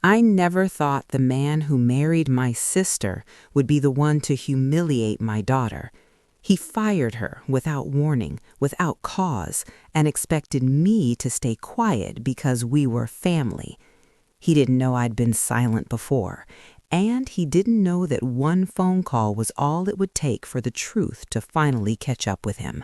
I never thought the man who married my sister would be the one to humiliate my daughter. He fired her without warning, without cause, and expected me to stay quiet because we were family. He didn't know I'd been silent before, and he didn't know that one phone call was all it would take for the truth to finally catch up with him.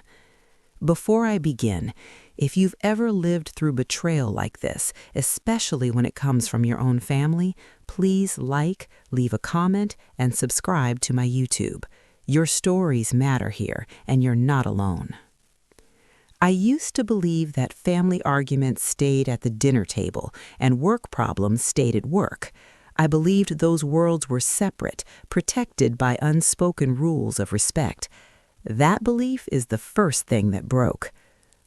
Before I begin, if you've ever lived through betrayal like this, especially when it comes from your own family, please like, leave a comment, and subscribe to my YouTube. Your stories matter here, and you're not alone. I used to believe that family arguments stayed at the dinner table and work problems stayed at work. I believed those worlds were separate, protected by unspoken rules of respect. That belief is the first thing that broke.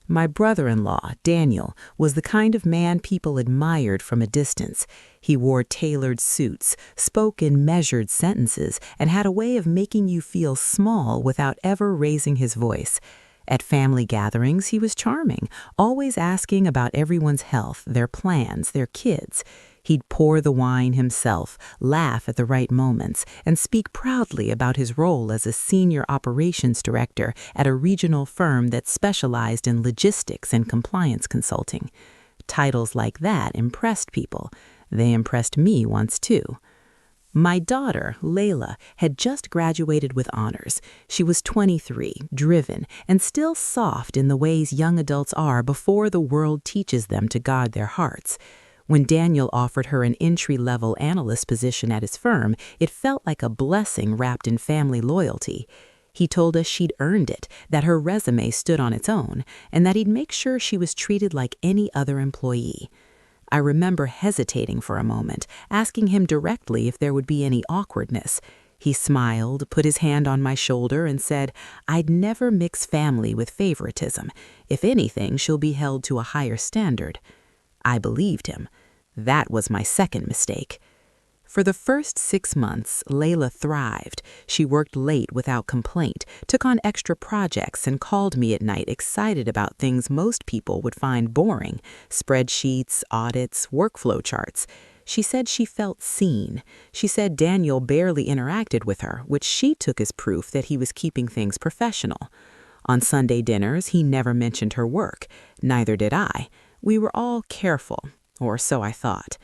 My brother-in-law, Daniel, was the kind of man people admired from a distance. He wore tailored suits, spoke in measured sentences, and had a way of making you feel small without ever raising his voice. At family gatherings, he was charming, always asking about everyone's health, their plans, their kids. He'd pour the wine himself, laugh at the right moments, and speak proudly about his role as a senior operations director at a regional firm that specialized in logistics and compliance consulting. Titles like that impressed people. They impressed me once too. My daughter, Layla, had just graduated with honors. She was 23, driven, and still soft in the ways young adults are before the world teaches them to guard their hearts. When Daniel offered her an entry-level analyst position at his firm, it felt like a blessing wrapped in family loyalty. He told us she'd earned it, that her resume stood on its own, and that he'd make sure she was treated like any other employee. I remember hesitating for a moment, asking him directly if there would be any awkwardness. He smiled, put his hand on my shoulder, and said, "I'd never mix family with favoritism. If anything, she'll be held to a higher standard." I believed him. That was my second mistake. For the first 6 months, Layla thrived. She worked late without complaint, took on extra projects, and called me at night excited about things most people would find boring: spreadsheets, audits, workflow charts. She said she felt seen. She said Daniel barely interacted with her, which she took as proof that he was keeping things professional. On Sunday dinners, he never mentioned her work. Neither did I. We were all careful, or so I thought.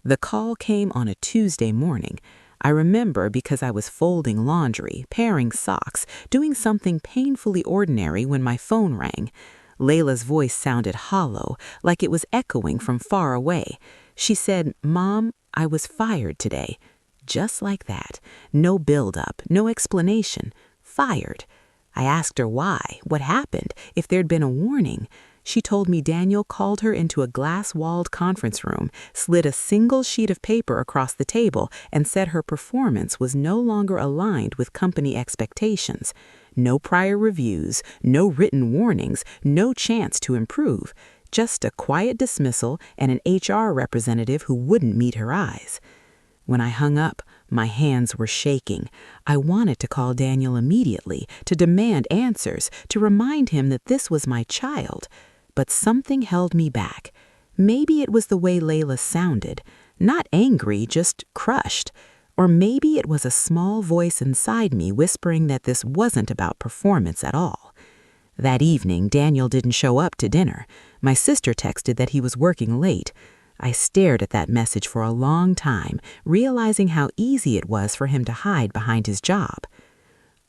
The call came on a Tuesday morning. I remember because I was folding laundry, pairing socks, doing something painfully ordinary when my phone rang. Layla's voice sounded hollow, like it was echoing from far away. She said, "Mom, I was fired today." Just like that. No build-up, no explanation. Fired. I asked her why, what happened, if there'd been a warning. She told me Daniel called her into a glass-walled conference room, slid a single sheet of paper across the table, and said her performance was no longer aligned with company expectations. No prior reviews, no written warnings, no chance to improve. Just a quiet dismissal and an HR representative who wouldn't meet her eyes. When I hung up, my hands were shaking. I wanted to call Daniel immediately, to demand answers, to remind him that this was my child. But something held me back. Maybe it was the way Layla sounded. Not angry, just crushed. Or maybe it was a small voice inside me whispering that this wasn't about performance at all. That evening, Daniel didn't show up to dinner. My sister texted that he was working late. I stared at that message for a long time, realizing how easy it was for him to hide behind his job.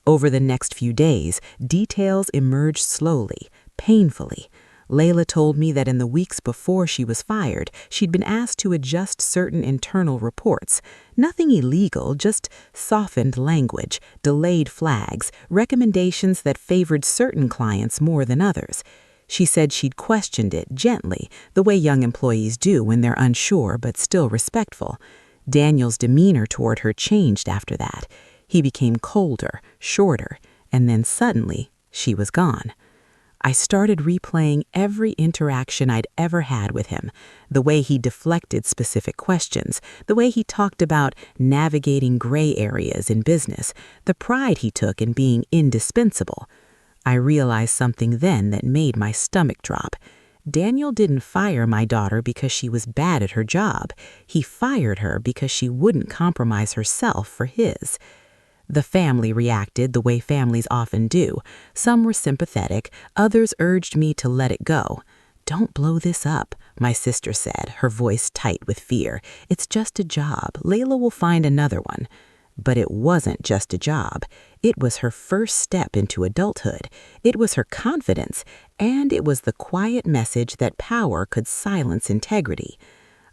Over the next few days, details emerged slowly, painfully. Layla told me that in the weeks before she was fired, she'd been asked to adjust certain internal reports. Nothing illegal, just softened language, delayed flags, recommendations that favored certain clients more than others. She said she'd questioned it gently, the way young employees do when they're unsure but still respectful. Daniel's demeanor toward her changed after that. He became colder, shorter, and then suddenly, she was gone. I started replaying every interaction I'd ever had with him, the way he deflected specific questions, the way he talked about navigating gray areas in business, the pride he took in being indispensable. I realized something then that made my stomach drop. Daniel didn't fire my daughter because she was bad at her job. He fired her because she wouldn't compromise herself for his. The family reacted the way families often do. Some were sympathetic, others urged me to let it go. "Don't blow this up," my sister said, her voice tight with fear. "It's just a job. Layla will find another one." But it wasn't just a job. It was her first step into adulthood. It was her confidence, and it was the quiet message that power could silence integrity.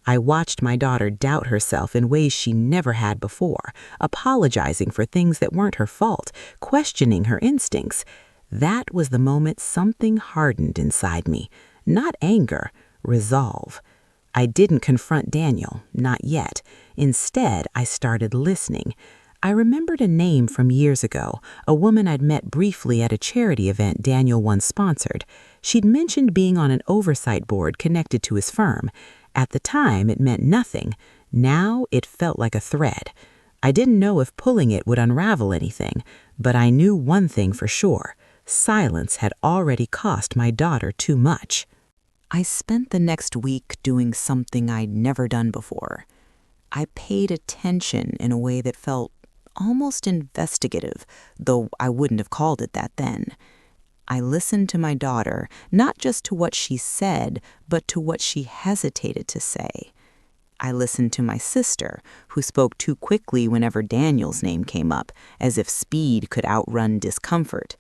I watched my daughter doubt herself in ways she never had before, apologizing for things that weren't her fault, questioning her instincts. That was the moment something hardened inside me. Not anger, resolve. I didn't confront Daniel, not yet. Instead, I started listening. I remembered a name from years ago, a woman I'd met briefly at a charity event Daniel once sponsored. She'd mentioned being on an oversight board connected to his firm. At the time, it meant nothing. Now, it felt like a thread. I didn't know if pulling it would unravel anything, but I knew one thing for sure. Silence had already cost my daughter too much. I spent the next week doing something I'd never done before. I paid attention in a way that felt almost investigative, though I wouldn't have called it that then. I listened to my daughter, not just to what she said, but to what she hesitated to say. I listened to my sister, who spoke too quickly whenever Daniel's name came up, as if speed could outrun discomfort.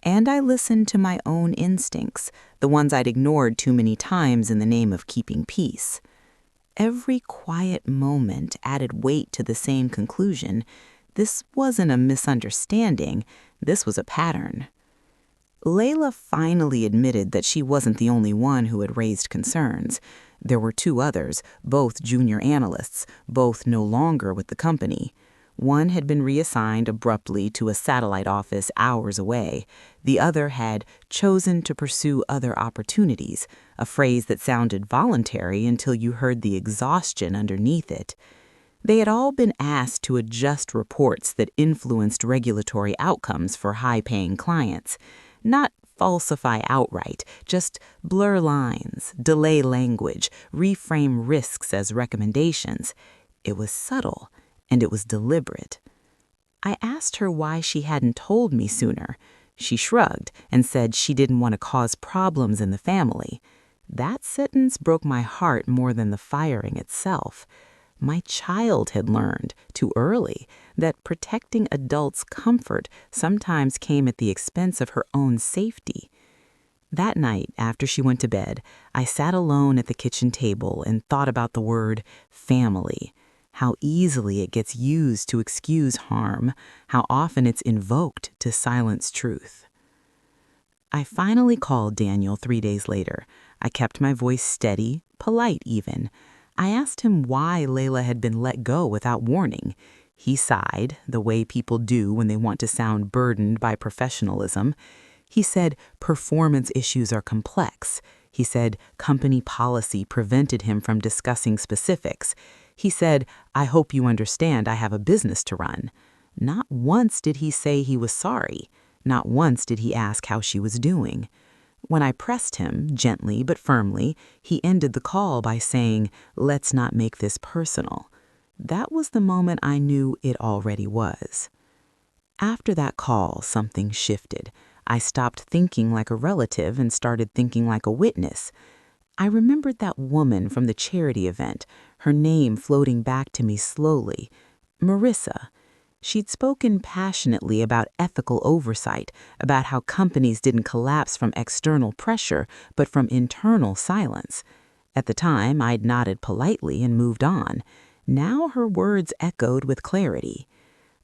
And I listened to my own instincts, the ones I'd ignored too many times in the name of keeping peace. Every quiet moment added weight to the same conclusion. This wasn't a misunderstanding, this was a pattern. Layla finally admitted that she wasn't the only one who had raised concerns. There were two others, both junior analysts, both no longer with the company. One had been reassigned abruptly to a satellite office hours away. The other had chosen to pursue other opportunities, a phrase that sounded voluntary until you heard the exhaustion underneath it. They had all been asked to adjust reports that influenced regulatory outcomes for high-paying clients. Not falsify outright, just blur lines, delay language, reframe risks as recommendations. It was subtle, and it was deliberate. I asked her why she hadn't told me sooner. She shrugged and said she didn't want to cause problems in the family. That sentence broke my heart more than the firing itself. My child had learned, too early, that protecting adults' comfort sometimes came at the expense of her own safety. That night, after she went to bed, I sat alone at the kitchen table and thought about the word family, how easily it gets used to excuse harm, how often it's invoked to silence truth. I finally called Daniel 3 days later. I kept my voice steady, polite even. I asked him why Layla had been let go without warning. He sighed, the way people do when they want to sound burdened by professionalism. He said performance issues are complex. He said company policy prevented him from discussing specifics. He said, "I hope you understand I have a business to run." Not once did he say he was sorry. Not once did he ask how she was doing. When I pressed him, gently but firmly, he ended the call by saying, "Let's not make this personal." That was the moment I knew it already was. After that call, something shifted. I stopped thinking like a relative and started thinking like a witness. I remembered that woman from the charity event, her name floating back to me slowly, Marissa. She'd spoken passionately about ethical oversight, about how companies didn't collapse from external pressure, but from internal silence. At the time, I'd nodded politely and moved on. Now her words echoed with clarity.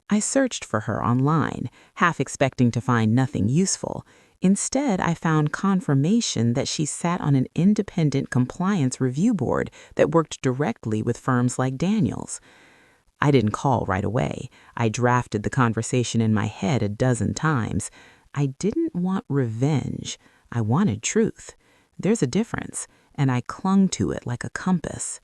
I searched for her online, half expecting to find nothing useful. Instead, I found confirmation that she sat on an independent compliance review board that worked directly with firms like Daniel's. I didn't call right away. I drafted the conversation in my head a dozen times. I didn't want revenge. I wanted truth. There's a difference, and I clung to it like a compass.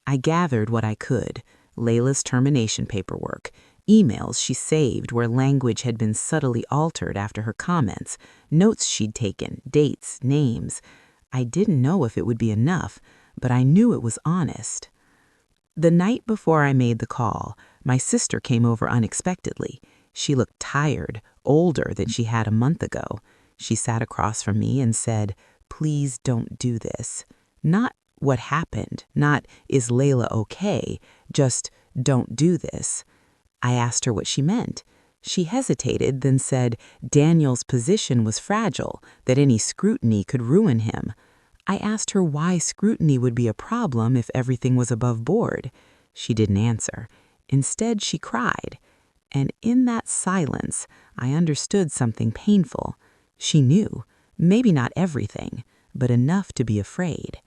I gathered what I could. Layla's termination paperwork, emails she saved where language had been subtly altered after her comments, notes she'd taken, dates, names. I didn't know if it would be enough, but I knew it was honest. The night before I made the call, my sister came over unexpectedly. She looked tired, older than she had a month ago. She sat across from me and said, "Please don't do this." Not what happened, not is Layla okay, just don't do this. I asked her what she meant. She hesitated, then said Daniel's position was fragile, that any scrutiny could ruin him. I asked her why scrutiny would be a problem if everything was above board. She didn't answer. Instead, she cried. And in that silence, I understood something painful. She knew, maybe not everything, but enough to be afraid.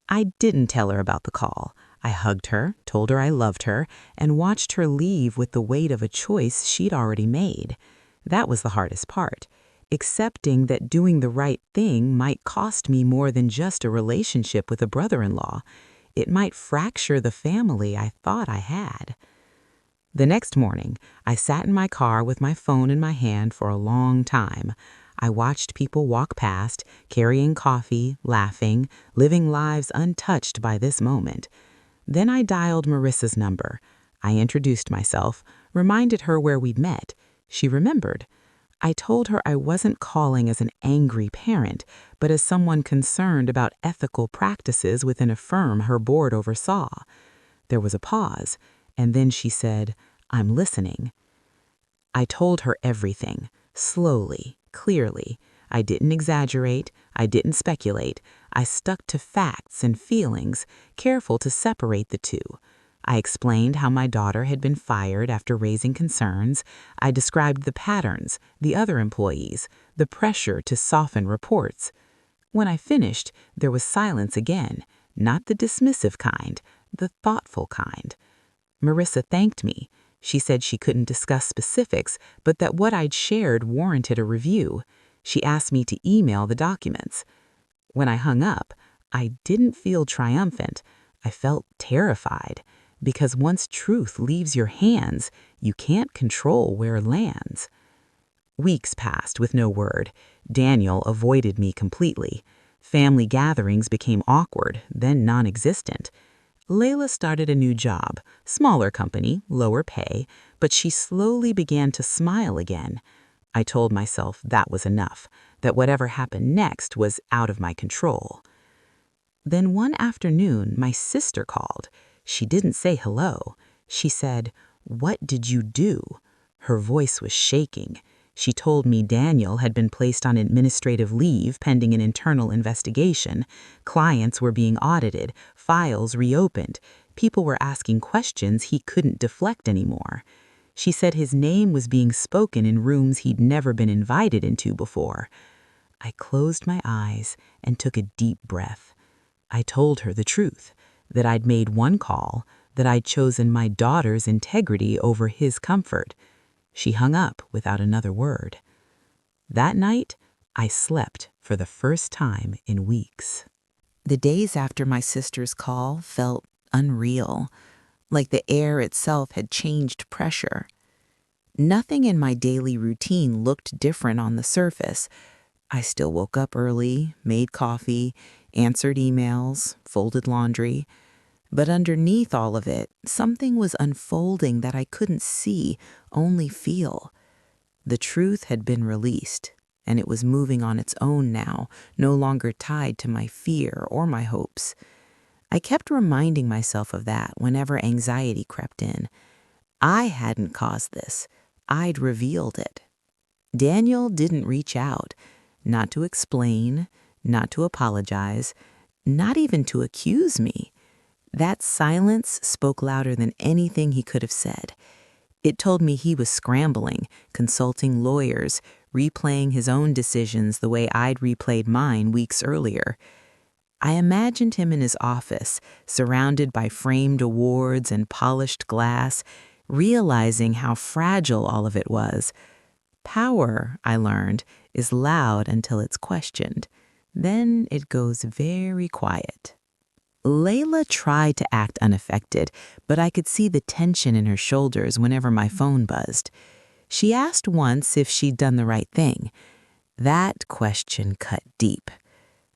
I didn't tell her about the call. I hugged her, told her I loved her, and watched her leave with the weight of a choice she'd already made. That was the hardest part. Accepting that doing the right thing might cost me more than just a relationship with a brother-in-law. It might fracture the family I thought I had. The next morning, I sat in my car with my phone in my hand for a long time. I watched people walk past, carrying coffee, laughing, living lives untouched by this moment. Then I dialed Marissa's number. I introduced myself, reminded her where we'd met. She remembered. I told her I wasn't calling as an angry parent, but as someone concerned about ethical practices within a firm her board oversaw. There was a pause, and then she said, "I'm listening." I told her everything, slowly, clearly. I didn't exaggerate. I didn't speculate. I stuck to facts and feelings, careful to separate the two. I explained how my daughter had been fired after raising concerns. I described the patterns, the other employees, the pressure to soften reports. When I finished, there was silence again, not the dismissive kind, the thoughtful kind. Marissa thanked me. She said she couldn't discuss specifics, but that what I'd shared warranted a review. She asked me to email the documents. When I hung up, I didn't feel triumphant. I felt terrified, because once truth leaves your hands, you can't control where it lands. Weeks passed with no word. Daniel avoided me completely. Family gatherings became awkward, then non-existent. Layla started a new job, smaller company, lower pay, but she slowly began to smile again. I told myself that was enough, that whatever happened next was out of my control. Then one afternoon, my sister called. She didn't say hello. She said, "What did you do?" Her voice was shaking. She told me Daniel had been placed on administrative leave pending an internal investigation. Clients were being audited, files reopened. People were asking questions he couldn't deflect anymore. She said his name was being spoken in rooms he'd never been invited into before. I closed my eyes and took a deep breath. I told her the truth, that I'd made one call, that I'd chosen my daughter's integrity over his comfort. She hung up without another word. That night, I slept for the first time in weeks. The days after my sister's call felt unreal, like the air itself had changed pressure. Nothing in my daily routine looked different on the surface. I still woke up early, made coffee, answered emails, folded laundry. But underneath all of it, something was unfolding that I couldn't see, only feel. The truth had been released, and it was moving on its own now, no longer tied to my fear or my hopes. I kept reminding myself of that whenever anxiety crept in. I hadn't caused this. I'd revealed it. Daniel didn't reach out, not to explain, not to apologize, not even to accuse me. That silence spoke louder than anything he could have said. It told me he was scrambling, consulting lawyers, replaying his own decisions the way I'd replayed mine weeks earlier. I imagined him in his office, surrounded by framed awards and polished glass, realizing how fragile all of it was. Power, I learned, is loud until it's questioned. Then it goes very quiet. Layla tried to act unaffected, but I could see the tension in her shoulders whenever my phone buzzed. She asked once if she'd done the right thing. That question cut deep.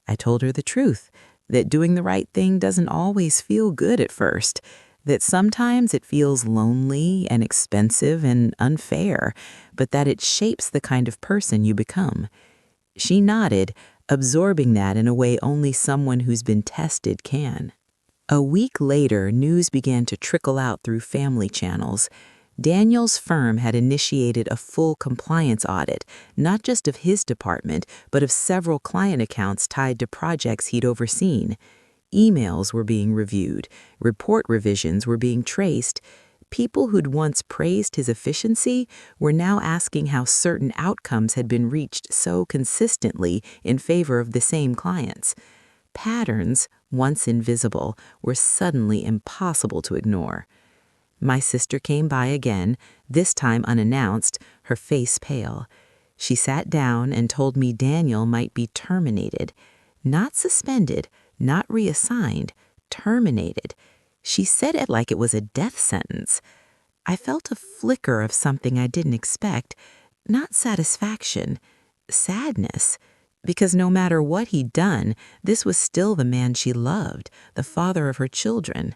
I told her the truth, that doing the right thing doesn't always feel good at first, that sometimes it feels lonely and expensive and unfair, but that it shapes the kind of person you become. She nodded, absorbing that in a way only someone who's been tested can. A week later, news began to trickle out through family channels. Daniel's firm had initiated a full compliance audit, not just of his department, but of several client accounts tied to projects he'd overseen. Emails were being reviewed, report revisions were being traced. People who'd once praised his efficiency were now asking how certain outcomes had been reached so consistently in favor of the same clients. Patterns, once invisible, were suddenly impossible to ignore. My sister came by again, this time unannounced, her face pale. She sat down and told me Daniel might be terminated. Not suspended, not reassigned, terminated. She said it like it was a death sentence. I felt a flicker of something I didn't expect, not satisfaction, sadness. Because no matter what he'd done, this was still the man she loved, the father of her children.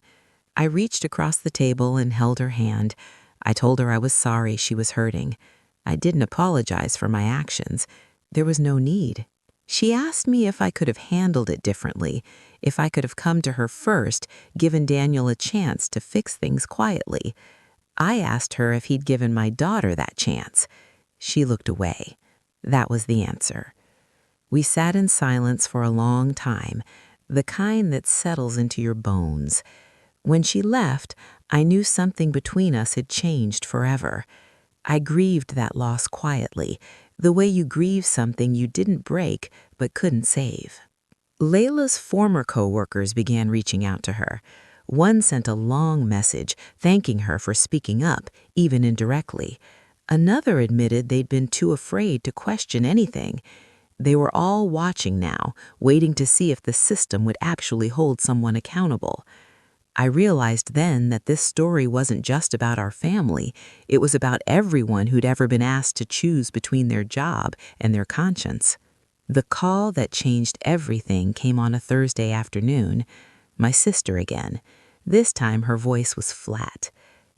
I reached across the table and held her hand. I told her I was sorry she was hurting. I didn't apologize for my actions. There was no need. She asked me if I could have handled it differently, if I could have come to her first, given Daniel a chance to fix things quietly. I asked her if he'd given my daughter that chance. She looked away. That was the answer. We sat in silence for a long time, the kind that settles into your bones. When she left, I knew something between us had changed forever. I grieved that loss quietly, the way you grieve something you didn't break but couldn't save. Layla's former coworkers began reaching out to her. One sent a long message thanking her for speaking up, even indirectly. Another admitted they'd been too afraid to question anything. They were all watching now, waiting to see if the system would actually hold someone accountable. I realized then that this story wasn't just about our family. It was about everyone who'd ever been asked to choose between their job and their conscience. The call that changed everything came on a Thursday afternoon. My sister again. This time her voice was flat.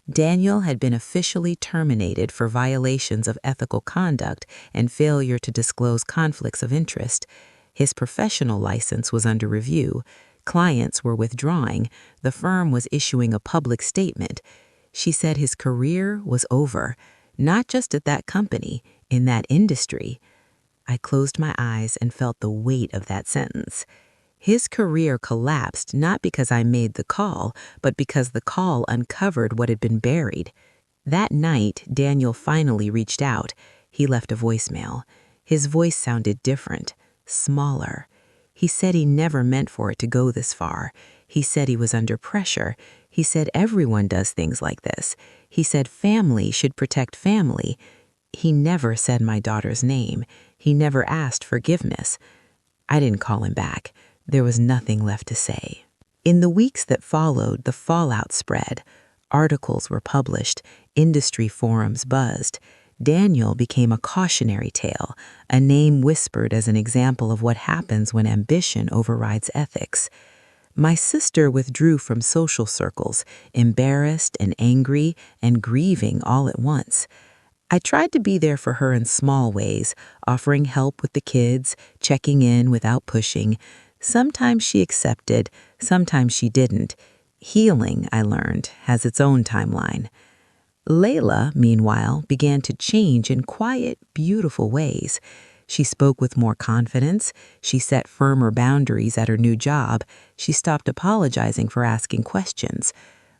Daniel had been officially terminated for violations of ethical conduct and failure to disclose conflicts of interest. His professional license was under review. Clients were withdrawing. The firm was issuing a public statement. She said his career was over, not just at that company, in that industry. I closed my eyes and felt the weight of that sentence. His career collapsed not because I made the call, but because the call uncovered what had been buried. That night, Daniel finally reached out. He left a voicemail. His voice sounded different, smaller. He said he never meant for it to go this far. He said he was under pressure. He said everyone does things like this. He said family should protect family. He never said my daughter's name. He never asked forgiveness. I didn't call him back. There was nothing left to say. In the weeks that followed, the fallout spread. Articles were published. Industry forums buzzed. Daniel became a cautionary tale, a name whispered as an example of what happens when ambition overrides ethics. My sister withdrew from social circles, embarrassed and angry and grieving all at once. I tried to be there for her in small ways, offering help with the kids, checking in without pushing. Sometimes she accepted, sometimes she didn't. Healing, I learned, has its own timeline. Layla, meanwhile, began to change in quiet, beautiful ways. She spoke with more confidence. She set firmer boundaries at her new job. She stopped apologizing for asking questions.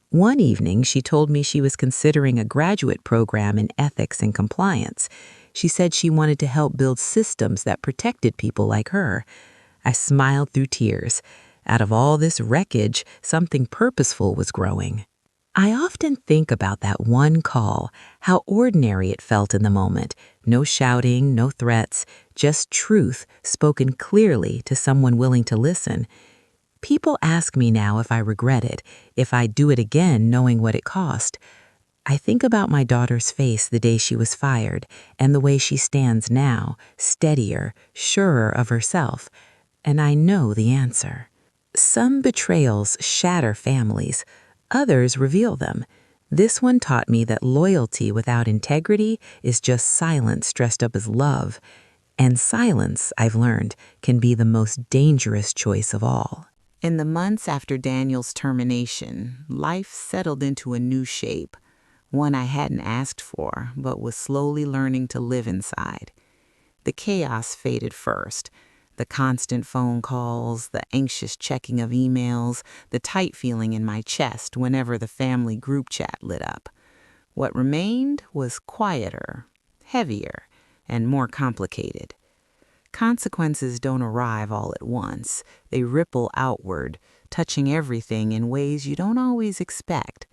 One evening, she told me she was considering a graduate program in ethics and compliance. She said she wanted to help build systems that protected people like her. I smiled through tears. Out of all this wreckage, something purposeful was growing. I often think about that one call, how ordinary it felt in the moment. No shouting, no threats, just truth spoken clearly to someone willing to listen. People ask me now if I regret it, if I'd do it again knowing what it cost. I think about my daughter's face the day she was fired and the way she stands now, steadier, surer of herself. and I know the answer. Some betrayals shatter families, others reveal them. This one taught me that loyalty without integrity is just silence dressed up as love, and silence, I've learned, can be the most dangerous choice of all. In the months after Daniel's termination, life settled into a new shape, one I hadn't asked for, but was slowly learning to live inside. The chaos faded first. The constant phone calls, the anxious checking of emails, the tight feeling in my chest whenever the family group chat lit up. What remained was quieter, heavier, and more complicated. Consequences don't arrive all at once. They ripple outward, touching everything in ways you don't always expect.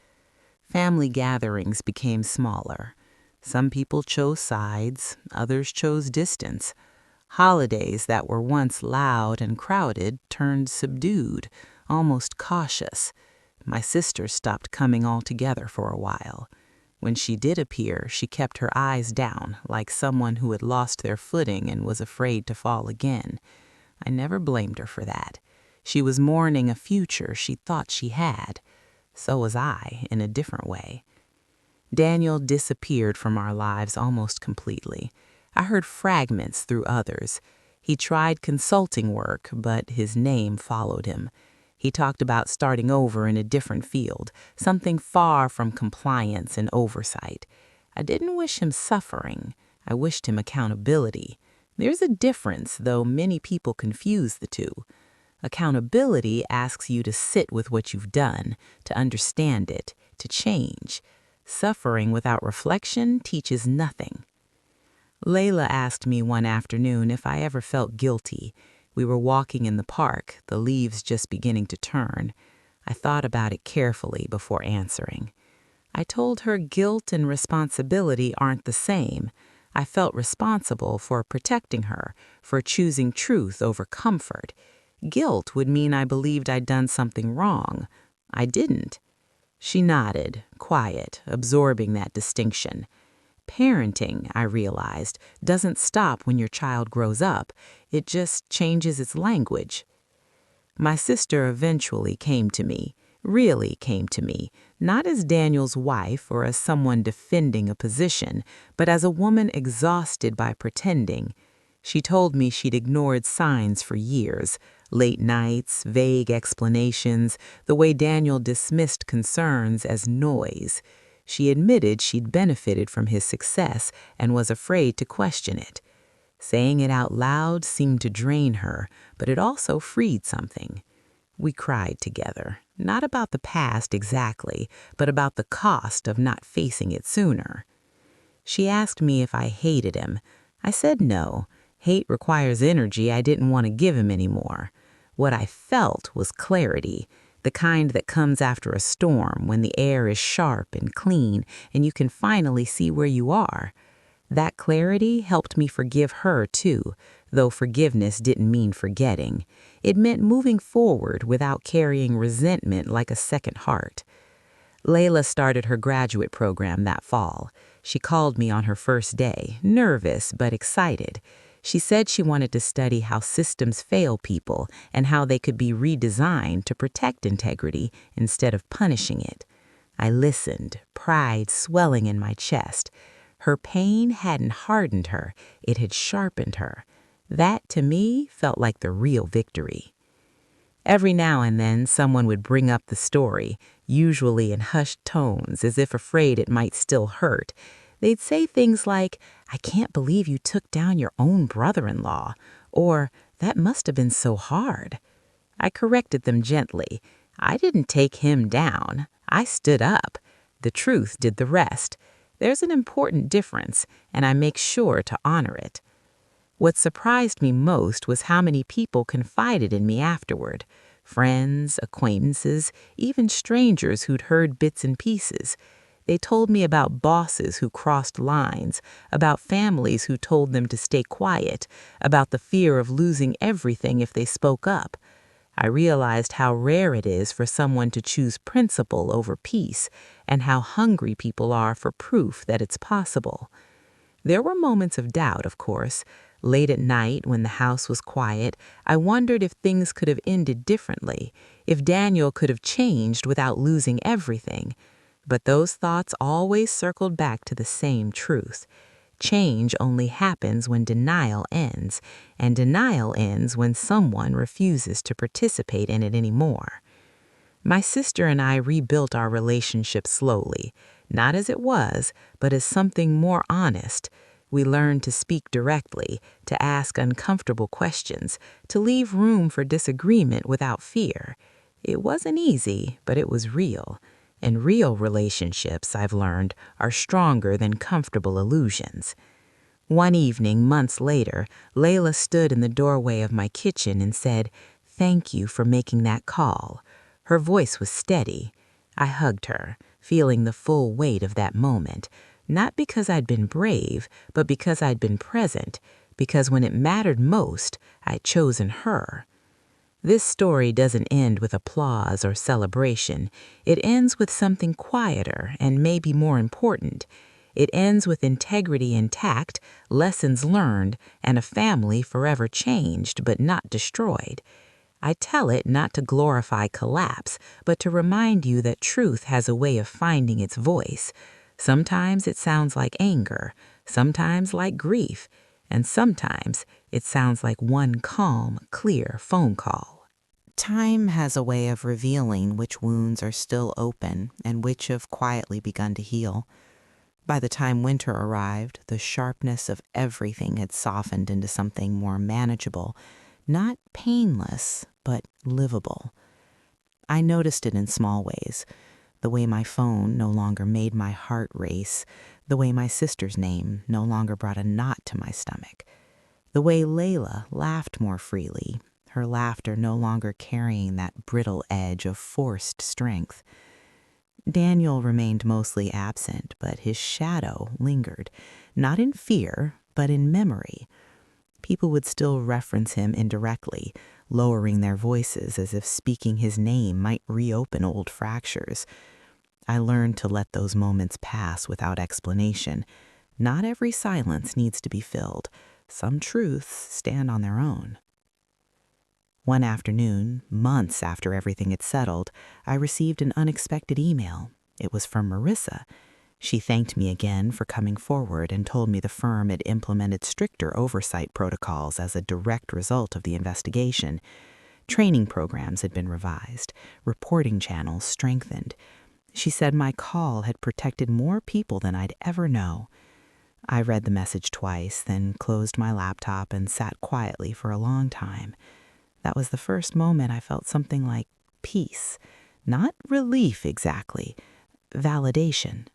Family gatherings became smaller. Some people chose sides, others chose distance. Holidays that were once loud and crowded turned subdued, almost cautious. My sister stopped coming altogether for a while. When she did appear, she kept her eyes down, like someone who had lost their footing and was afraid to fall again. I never blamed her for that. She was mourning a future she thought she had. So was I, in a different way. Daniel disappeared from our lives almost completely. I heard fragments through others. He tried consulting work, but his name followed him. He talked about starting over in a different field, something far from compliance and oversight. I didn't wish him suffering. I wished him accountability. There's a difference, though many people confuse the two. Accountability asks you to sit with what you've done, to understand it, to change. Suffering without reflection teaches nothing. Layla asked me one afternoon if I ever felt guilty. We were walking in the park, the leaves just beginning to turn. I thought about it carefully before answering. I told her guilt and responsibility aren't the same. I felt responsible for protecting her, for choosing truth over comfort. Guilt would mean I believed I'd done something wrong. I didn't. She nodded, quiet, absorbing that distinction. Parenting, I realized, doesn't stop when your child grows up. It just changes its language. My sister eventually came to me, really came to me, not as Daniel's wife or as someone defending a position, but as a woman exhausted by pretending. She told me she'd ignored signs for years, late nights, vague explanations, the way Daniel dismissed concerns as noise. She admitted she'd benefited from his success and was afraid to question it. Saying it out loud seemed to drain her, but it also freed something. We cried together, not about the past exactly, but about the cost of not facing it sooner. She asked me if I hated him. I said no. Hate requires energy I didn't want to give him anymore. What I felt was clarity, the kind that comes after a storm when the air is sharp and clean and you can finally see where you are. That clarity helped me forgive her too, though forgiveness didn't mean forgetting. It meant moving forward without carrying resentment like a second heart. Layla started her graduate program that fall. She called me on her first day, nervous but excited. She said she wanted to study how systems fail people and how they could be redesigned to protect integrity instead of punishing it. I listened, pride swelling in my chest. Her pain hadn't hardened her, it had sharpened her. That, to me, felt like the real victory. Every now and then, someone would bring up the story, usually in hushed tones, as if afraid it might still hurt. They'd say things like, "I can't believe you took down your own brother-in-law," or, "That must have been so hard." I corrected them gently. I didn't take him down. I stood up. The truth did the rest. There's an important difference, and I make sure to honor it. What surprised me most was how many people confided in me afterward. Friends, acquaintances, even strangers who'd heard bits and pieces. They told me about bosses who crossed lines, about families who told them to stay quiet, about the fear of losing everything if they spoke up. I realized how rare it is for someone to choose principle over peace, and how hungry people are for proof that it's possible. There were moments of doubt, of course. Late at night, when the house was quiet, I wondered if things could have ended differently, if Daniel could have changed without losing everything. But those thoughts always circled back to the same truth. Change only happens when denial ends, and denial ends when someone refuses to participate in it anymore. My sister and I rebuilt our relationship slowly, not as it was, but as something more honest. We learned to speak directly, to ask uncomfortable questions, to leave room for disagreement without fear. It wasn't easy, but it was real. And real relationships, I've learned, are stronger than comfortable illusions. One evening, months later, Layla stood in the doorway of my kitchen and said, "Thank you for making that call." Her voice was steady. I hugged her, feeling the full weight of that moment, not because I'd been brave, but because I'd been present, because when it mattered most, I'd chosen her. This story doesn't end with applause or celebration. It ends with something quieter and maybe more important. It ends with integrity intact, lessons learned, and a family forever changed but not destroyed. I tell it not to glorify collapse, but to remind you that truth has a way of finding its voice. Sometimes it sounds like anger, sometimes like grief, and sometimes it sounds like one calm, clear phone call. Time has a way of revealing which wounds are still open and which have quietly begun to heal. By the time winter arrived, the sharpness of everything had softened into something more manageable, not painless, but livable. I noticed it in small ways. The way my phone no longer made my heart race, the way my sister's name no longer brought a knot to my stomach, the way Layla laughed more freely, her laughter no longer carrying that brittle edge of forced strength. Daniel remained mostly absent, but his shadow lingered, not in fear, but in memory. People would still reference him indirectly, lowering their voices as if speaking his name might reopen old fractures. I learned to let those moments pass without explanation. Not every silence needs to be filled. Some truths stand on their own. One afternoon, months after everything had settled, I received an unexpected email. It was from Marissa. She thanked me again for coming forward and told me the firm had implemented stricter oversight protocols as a direct result of the investigation. Training programs had been revised, reporting channels strengthened. She said my call had protected more people than I'd ever know. I read the message twice, then closed my laptop and sat quietly for a long time. That was the first moment I felt something like peace. Not relief exactly, validation.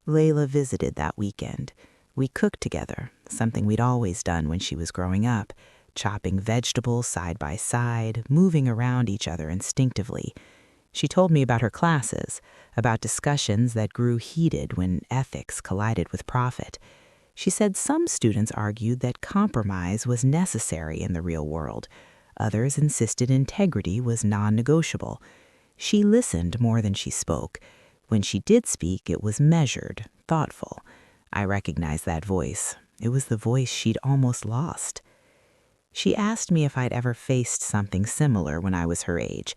Layla visited that weekend. We cooked together, something we'd always done when she was growing up, chopping vegetables side by side, moving around each other instinctively. She told me about her classes, about discussions that grew heated when ethics collided with profit. She said some students argued that compromise was necessary in the real world. Others insisted integrity was non-negotiable. She listened more than she spoke. When she did speak, it was measured, thoughtful. I recognized that voice. It was the voice she'd almost lost. She asked me if I'd ever faced something similar when I was her age.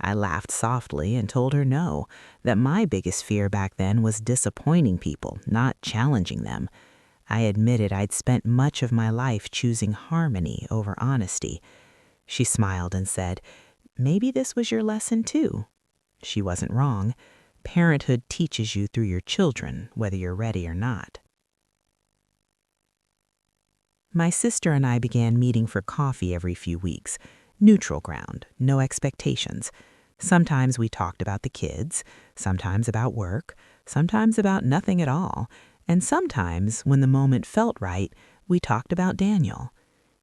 I laughed softly and told her no, that my biggest fear back then was disappointing people, not challenging them. I admitted I'd spent much of my life choosing harmony over honesty. She smiled and said, "Maybe this was your lesson too." She wasn't wrong. Parenthood teaches you through your children, whether you're ready or not. My sister and I began meeting for coffee every few weeks. Neutral ground, no expectations. Sometimes we talked about the kids, sometimes about work, sometimes about nothing at all, and sometimes, when the moment felt right, we talked about Daniel.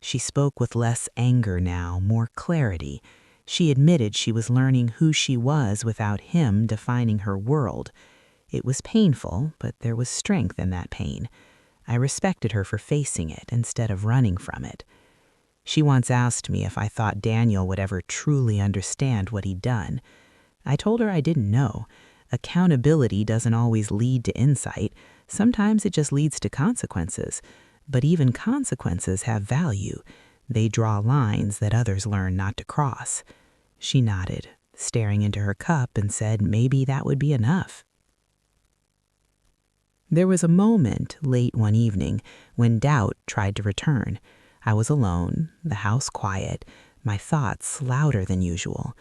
She spoke with less anger now, more clarity. She admitted she was learning who she was without him defining her world. It was painful, but there was strength in that pain. I respected her for facing it instead of running from it. She once asked me if I thought Daniel would ever truly understand what he'd done. I told her I didn't know. Accountability doesn't always lead to insight. Sometimes it just leads to consequences. But even consequences have value. They draw lines that others learn not to cross. She nodded, staring into her cup, and said maybe that would be enough. There was a moment late one evening when doubt tried to return. I was alone, the house quiet, my thoughts louder than usual.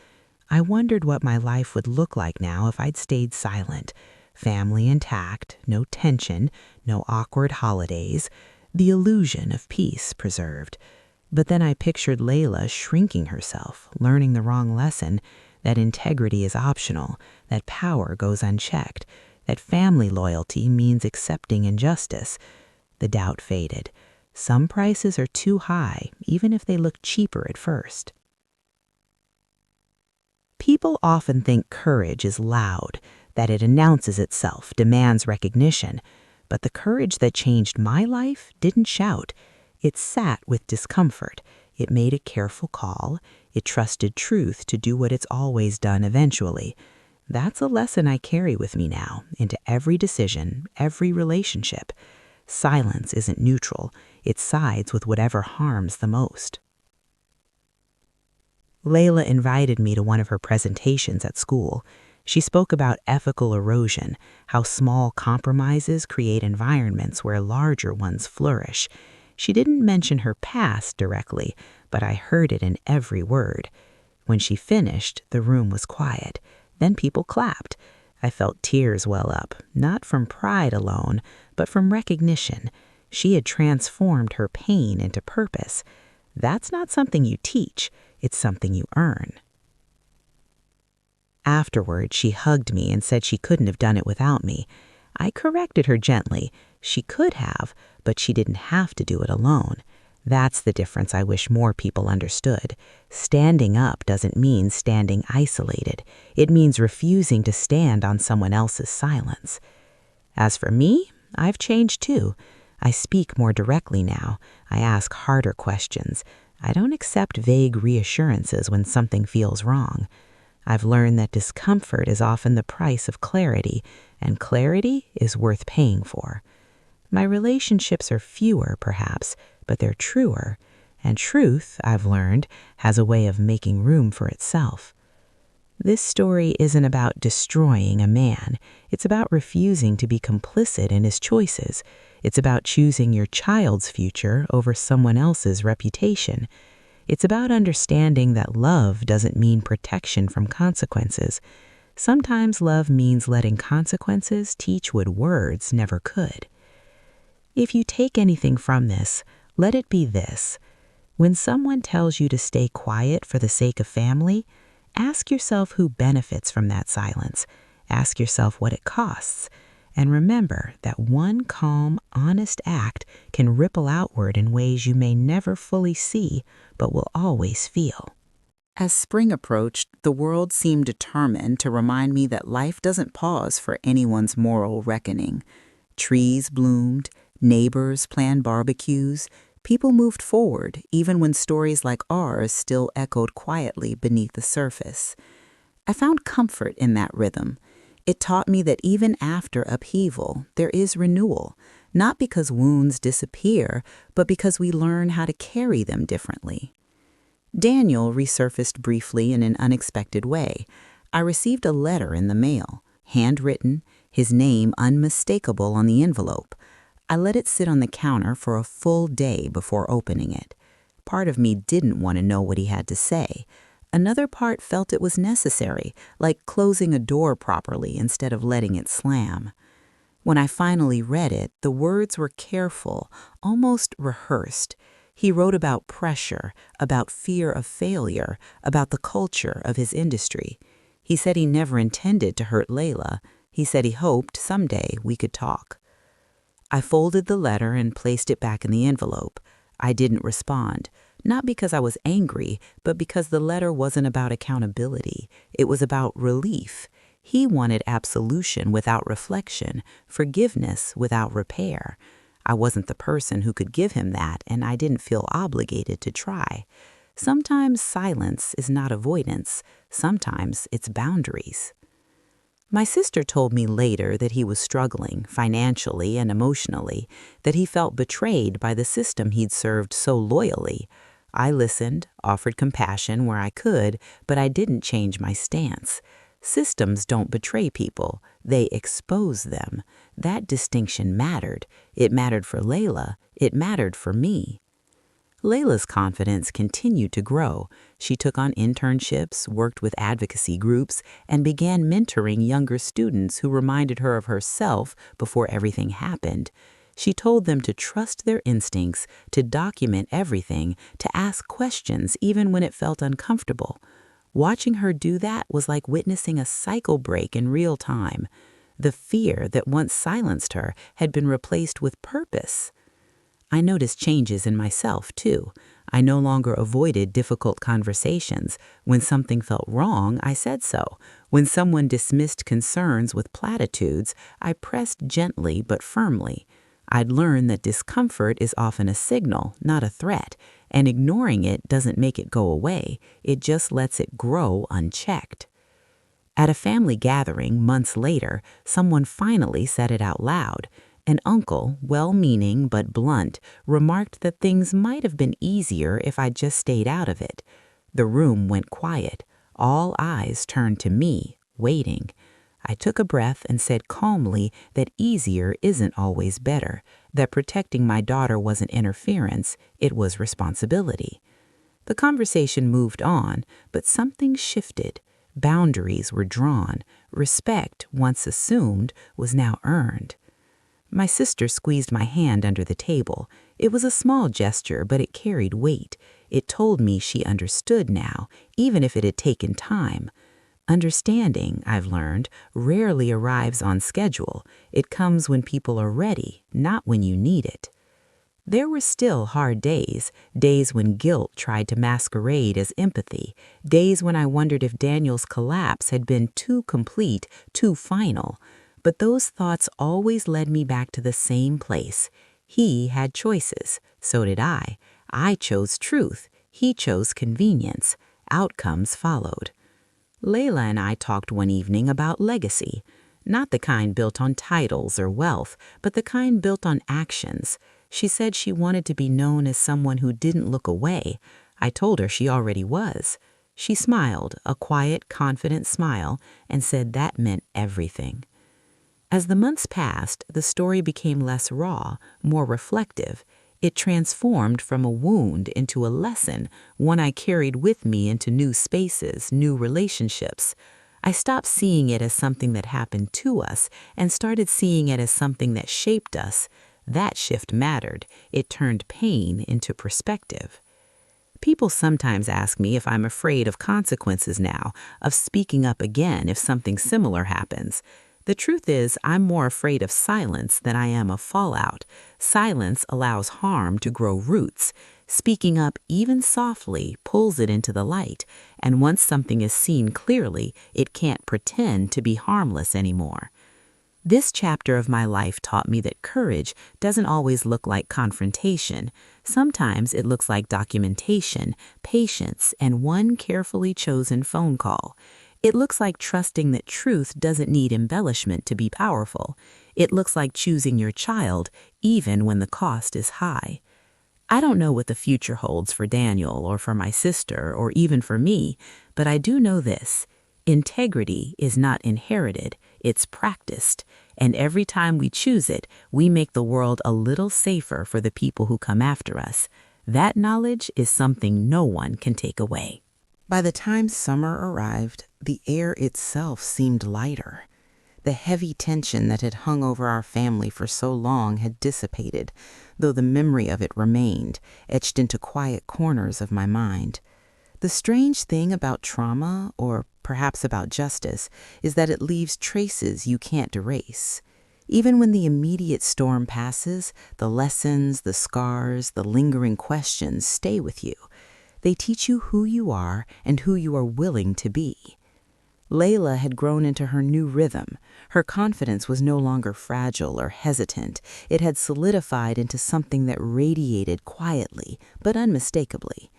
I wondered what my life would look like now if I'd stayed silent. Family intact, no tension, no awkward holidays, the illusion of peace preserved. But then I pictured Layla shrinking herself, learning the wrong lesson, that integrity is optional, that power goes unchecked, that family loyalty means accepting injustice. The doubt faded. Some prices are too high, even if they look cheaper at first. People often think courage is loud, that it announces itself, demands recognition. But the courage that changed my life didn't shout. It sat with discomfort. It made a careful call. It trusted truth to do what it's always done eventually. That's a lesson I carry with me now, into every decision, every relationship. Silence isn't neutral. It sides with whatever harms the most. Layla invited me to one of her presentations at school. She spoke about ethical erosion, how small compromises create environments where larger ones flourish. She didn't mention her past directly, but I heard it in every word. When she finished, the room was quiet. Then people clapped. I felt tears well up, not from pride alone, but from recognition. She had transformed her pain into purpose. That's not something you teach. It's something you earn. Afterward, she hugged me and said she couldn't have done it without me. I corrected her gently. She could have, but she didn't have to do it alone. That's the difference I wish more people understood. Standing up doesn't mean standing isolated. It means refusing to stand on someone else's silence. As for me, I've changed too. I speak more directly now. I ask harder questions. I don't accept vague reassurances when something feels wrong. I've learned that discomfort is often the price of clarity, and clarity is worth paying for. My relationships are fewer, perhaps, but they're truer, and truth, I've learned, has a way of making room for itself. This story isn't about destroying a man. It's about refusing to be complicit in his choices. It's about choosing your child's future over someone else's reputation. It's about understanding that love doesn't mean protection from consequences. Sometimes love means letting consequences teach what words never could. If you take anything from this, let it be this. When someone tells you to stay quiet for the sake of family, ask yourself who benefits from that silence. Ask yourself what it costs. And remember that one calm, honest act can ripple outward in ways you may never fully see, but will always feel. As spring approached, the world seemed determined to remind me that life doesn't pause for anyone's moral reckoning. Trees bloomed, neighbors planned barbecues, people moved forward, even when stories like ours still echoed quietly beneath the surface. I found comfort in that rhythm. It taught me that even after upheaval, there is renewal, not because wounds disappear, but because we learn how to carry them differently. Daniel resurfaced briefly in an unexpected way. I received a letter in the mail, handwritten, his name unmistakable on the envelope. I let it sit on the counter for a full day before opening it. Part of me didn't want to know what he had to say. Another part felt it was necessary, like closing a door properly instead of letting it slam. When I finally read it, the words were careful, almost rehearsed. He wrote about pressure, about fear of failure, about the culture of his industry. He said he never intended to hurt Layla. He said he hoped someday we could talk. I folded the letter and placed it back in the envelope. I didn't respond. Not because I was angry, but because the letter wasn't about accountability. It was about relief. He wanted absolution without reflection, forgiveness without repair. I wasn't the person who could give him that, and I didn't feel obligated to try. Sometimes silence is not avoidance. Sometimes it's boundaries. My sister told me later that he was struggling financially and emotionally, that he felt betrayed by the system he'd served so loyally. I listened, offered compassion where I could, but I didn't change my stance. Systems don't betray people, they expose them. That distinction mattered. It mattered for Layla, it mattered for me. Layla's confidence continued to grow. She took on internships, worked with advocacy groups, and began mentoring younger students who reminded her of herself before everything happened. She told them to trust their instincts, to document everything, to ask questions even when it felt uncomfortable. Watching her do that was like witnessing a cycle break in real time. The fear that once silenced her had been replaced with purpose. I noticed changes in myself, too. I no longer avoided difficult conversations. When something felt wrong, I said so. When someone dismissed concerns with platitudes, I pressed gently but firmly. I'd learned that discomfort is often a signal, not a threat, and ignoring it doesn't make it go away. It just lets it grow unchecked. At a family gathering months later, someone finally said it out loud. An uncle, well-meaning but blunt, remarked that things might have been easier if I'd just stayed out of it. The room went quiet. All eyes turned to me, waiting. I took a breath and said calmly that easier isn't always better, that protecting my daughter wasn't interference, it was responsibility. The conversation moved on, but something shifted. Boundaries were drawn. Respect, once assumed, was now earned. My sister squeezed my hand under the table. It was a small gesture, but it carried weight. It told me she understood now, even if it had taken time. Understanding, I've learned, rarely arrives on schedule. It comes when people are ready, not when you need it. There were still hard days, days when guilt tried to masquerade as empathy, days when I wondered if Daniel's collapse had been too complete, too final. But those thoughts always led me back to the same place. He had choices. So did I. I chose truth. He chose convenience. Outcomes followed. Layla and I talked one evening about legacy. Not the kind built on titles or wealth, but the kind built on actions. She said she wanted to be known as someone who didn't look away. I told her she already was. She smiled, a quiet, confident smile, and said that meant everything. As the months passed, the story became less raw, more reflective. It transformed from a wound into a lesson, one I carried with me into new spaces, new relationships. I stopped seeing it as something that happened to us and started seeing it as something that shaped us. That shift mattered. It turned pain into perspective. People sometimes ask me if I'm afraid of consequences now, of speaking up again if something similar happens. The truth is, I'm more afraid of silence than I am of fallout. Silence allows harm to grow roots. Speaking up, even softly, pulls it into the light. And once something is seen clearly, it can't pretend to be harmless anymore. This chapter of my life taught me that courage doesn't always look like confrontation. Sometimes it looks like documentation, patience, and one carefully chosen phone call. It looks like trusting that truth doesn't need embellishment to be powerful. It looks like choosing your child, even when the cost is high. I don't know what the future holds for Daniel or for my sister or even for me, but I do know this. Integrity is not inherited, it's practiced. And every time we choose it, we make the world a little safer for the people who come after us. That knowledge is something no one can take away. By the time summer arrived, the air itself seemed lighter. The heavy tension that had hung over our family for so long had dissipated, though the memory of it remained, etched into quiet corners of my mind. The strange thing about trauma, or perhaps about justice, is that it leaves traces you can't erase. Even when the immediate storm passes, the lessons, the scars, the lingering questions stay with you. They teach you who you are and who you are willing to be. Layla had grown into her new rhythm. Her confidence was no longer fragile or hesitant. It had solidified into something that radiated quietly, but unmistakably.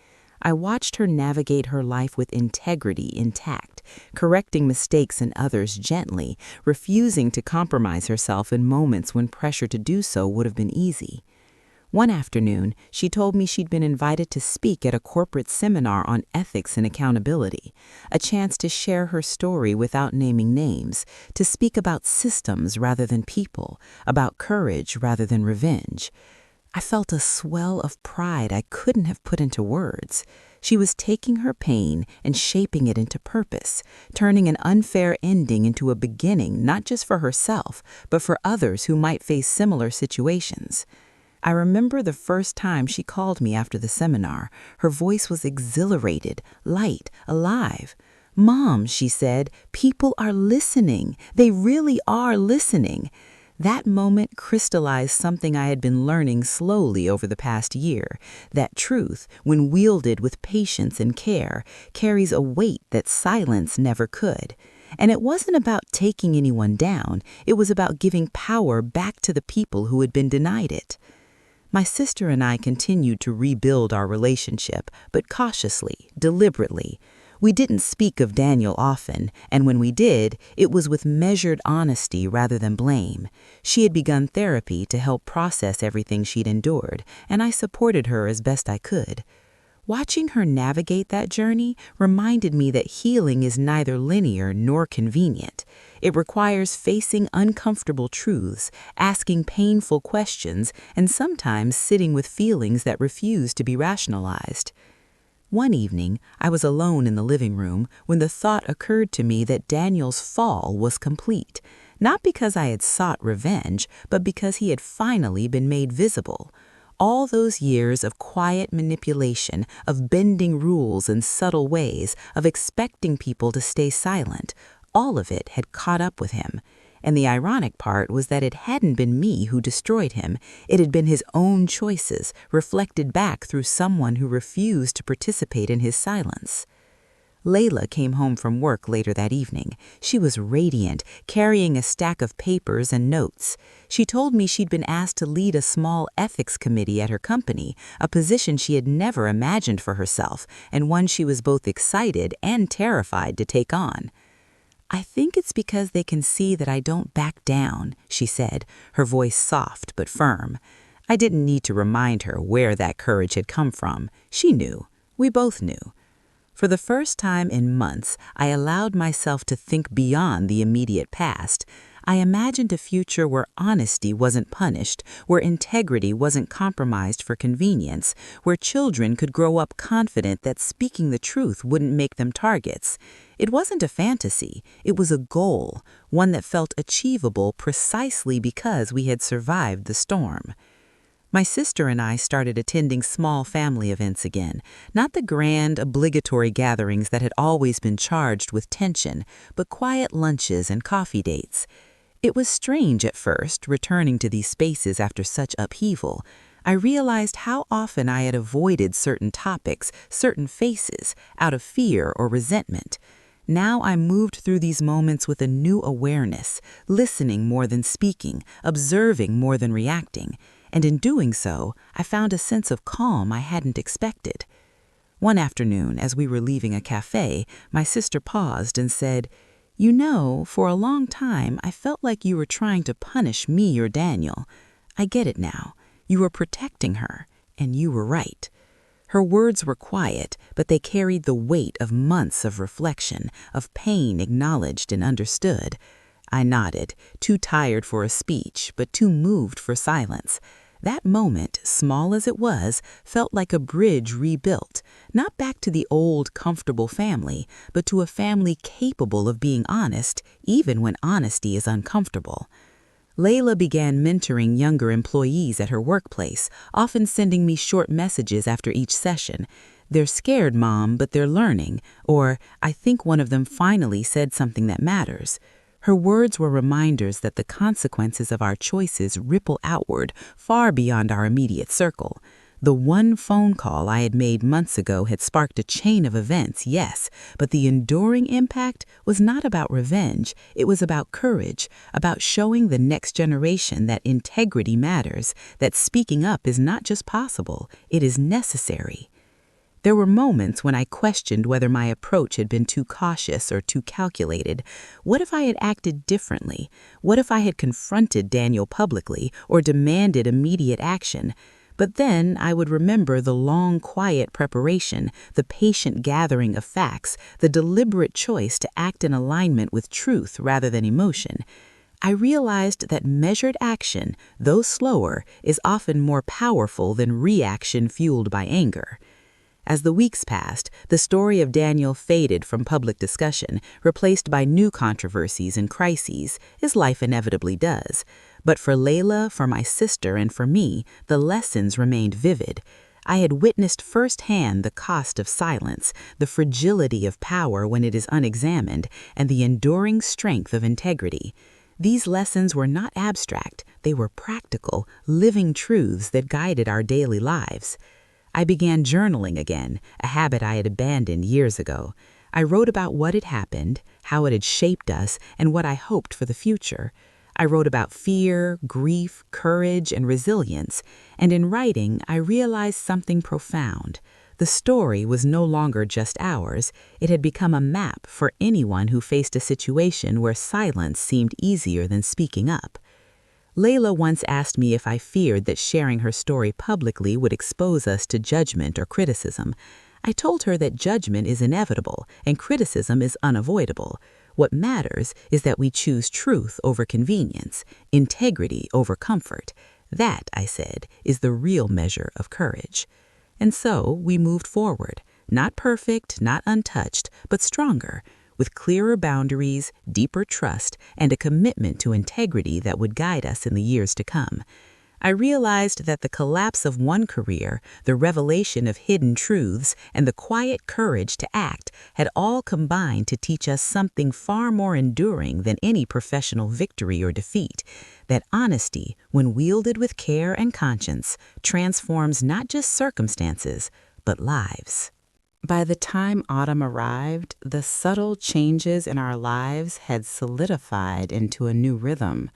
I watched her navigate her life with integrity intact, correcting mistakes in others gently, refusing to compromise herself in moments when pressure to do so would have been easy. One afternoon, she told me she'd been invited to speak at a corporate seminar on ethics and accountability, a chance to share her story without naming names, to speak about systems rather than people, about courage rather than revenge. I felt a swell of pride I couldn't have put into words. She was taking her pain and shaping it into purpose, turning an unfair ending into a beginning not just for herself, but for others who might face similar situations. I remember the first time she called me after the seminar. Her voice was exhilarated, light, alive. "Mom," she said, "people are listening. They really are listening." That moment crystallized something I had been learning slowly over the past year, that truth, when wielded with patience and care, carries a weight that silence never could. And it wasn't about taking anyone down, it was about giving power back to the people who had been denied it. My sister and I continued to rebuild our relationship, but cautiously, deliberately. We didn't speak of Daniel often, and when we did, it was with measured honesty rather than blame. She had begun therapy to help process everything she'd endured, and I supported her as best I could. Watching her navigate that journey reminded me that healing is neither linear nor convenient. It requires facing uncomfortable truths, asking painful questions, and sometimes sitting with feelings that refuse to be rationalized. One evening, I was alone in the living room when the thought occurred to me that Daniel's fall was complete, not because I had sought revenge, but because he had finally been made visible. All those years of quiet manipulation, of bending rules in subtle ways, of expecting people to stay silent, all of it had caught up with him. And the ironic part was that it hadn't been me who destroyed him. It had been his own choices, reflected back through someone who refused to participate in his silence. Layla came home from work later that evening. She was radiant, carrying a stack of papers and notes. She told me she'd been asked to lead a small ethics committee at her company, a position she had never imagined for herself, and one she was both excited and terrified to take on. "I think it's because they can see that I don't back down," she said, her voice soft but firm. I didn't need to remind her where that courage had come from. She knew. We both knew. For the first time in months, I allowed myself to think beyond the immediate past. I imagined a future where honesty wasn't punished, where integrity wasn't compromised for convenience, where children could grow up confident that speaking the truth wouldn't make them targets. It wasn't a fantasy, it was a goal, one that felt achievable precisely because we had survived the storm. My sister and I started attending small family events again, not the grand, obligatory gatherings that had always been charged with tension, but quiet lunches and coffee dates. It was strange at first, returning to these spaces after such upheaval. I realized how often I had avoided certain topics, certain faces, out of fear or resentment. Now I moved through these moments with a new awareness, listening more than speaking, observing more than reacting. And in doing so, I found a sense of calm I hadn't expected. One afternoon, as we were leaving a cafe, my sister paused and said, "You know, for a long time, I felt like you were trying to punish me or Daniel. I get it now. You were protecting her, and you were right." Her words were quiet, but they carried the weight of months of reflection, of pain acknowledged and understood. I nodded, too tired for a speech, but too moved for silence. That moment, small as it was, felt like a bridge rebuilt, not back to the old, comfortable family, but to a family capable of being honest, even when honesty is uncomfortable. Layla began mentoring younger employees at her workplace, often sending me short messages after each session. "They're scared, Mom, but they're learning," or "I think one of them finally said something that matters." Her words were reminders that the consequences of our choices ripple outward, far beyond our immediate circle. The one phone call I had made months ago had sparked a chain of events, yes, but the enduring impact was not about revenge. It was about courage, about showing the next generation that integrity matters, that speaking up is not just possible, it is necessary. There were moments when I questioned whether my approach had been too cautious or too calculated. What if I had acted differently? What if I had confronted Daniel publicly or demanded immediate action? But then I would remember the long, quiet preparation, the patient gathering of facts, the deliberate choice to act in alignment with truth rather than emotion. I realized that measured action, though slower, is often more powerful than reaction fueled by anger. As the weeks passed, the story of Daniel faded from public discussion, replaced by new controversies and crises, as life inevitably does. But for Layla, for my sister, and for me, the lessons remained vivid. I had witnessed firsthand the cost of silence, the fragility of power when it is unexamined, and the enduring strength of integrity. These lessons were not abstract, they were practical, living truths that guided our daily lives. I began journaling again, a habit I had abandoned years ago. I wrote about what had happened, how it had shaped us, and what I hoped for the future. I wrote about fear, grief, courage, and resilience, and in writing, I realized something profound. The story was no longer just ours. It had become a map for anyone who faced a situation where silence seemed easier than speaking up. Layla once asked me if I feared that sharing her story publicly would expose us to judgment or criticism. I told her that judgment is inevitable and criticism is unavoidable. What matters is that we choose truth over convenience, integrity over comfort. That, I said, is the real measure of courage. And so we moved forward, not perfect, not untouched, but stronger, with clearer boundaries, deeper trust, and a commitment to integrity that would guide us in the years to come. I realized that the collapse of one career, the revelation of hidden truths, and the quiet courage to act had all combined to teach us something far more enduring than any professional victory or defeat, that honesty, when wielded with care and conscience, transforms not just circumstances, but lives. By the time autumn arrived, the subtle changes in our lives had solidified into a new rhythm.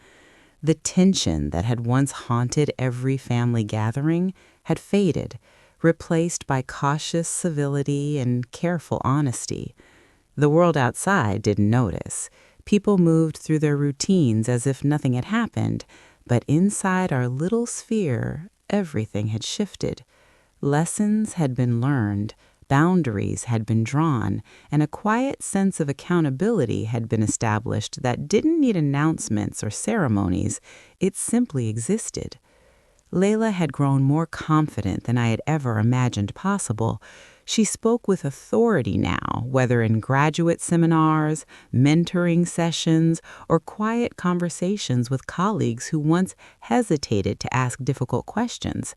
The tension that had once haunted every family gathering had faded, replaced by cautious civility and careful honesty. The world outside didn't notice. People moved through their routines as if nothing had happened, but inside our little sphere, everything had shifted. Lessons had been learned, boundaries had been drawn, and a quiet sense of accountability had been established that didn't need announcements or ceremonies. It simply existed. Layla had grown more confident than I had ever imagined possible. She spoke with authority now, whether in graduate seminars, mentoring sessions, or quiet conversations with colleagues who once hesitated to ask difficult questions.